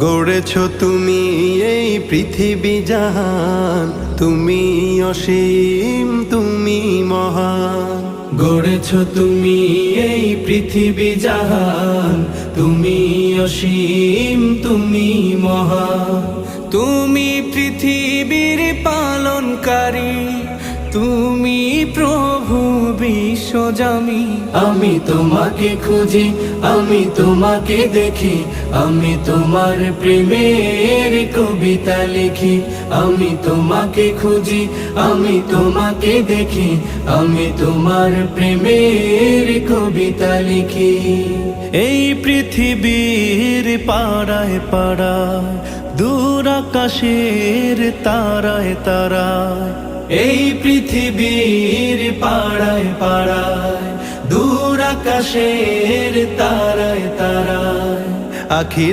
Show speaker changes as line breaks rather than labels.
গড়েছ তুমি এই পৃথিবী জাহান, তুমি অসীম তুমি মহান।
গড়েছ তুমি এই পৃথিবী জাহান, তুমি অসীম তুমি মহান। তুমি পৃথিবীর পালনকারী, তুমি প্রভু বিশ্বজামি। আমি তোমাকে খুঁজি, আমি তোমাকে দেখি, আমি তোমার প্রেমের কবিতা লিখি। আমি তোমাকে খুঁজি, আমি তোমাকে দেখি, আমি তোমার প্রেমের কবিতা লিখি।
এই পৃথিবীর পাড়ায় পাড়ায়, দূর আকাশের তারায় তারায়,
এই পৃথিবীর পাড়ায় পাড়ায়, দূর আকাশের তারায় তারায়,
আখি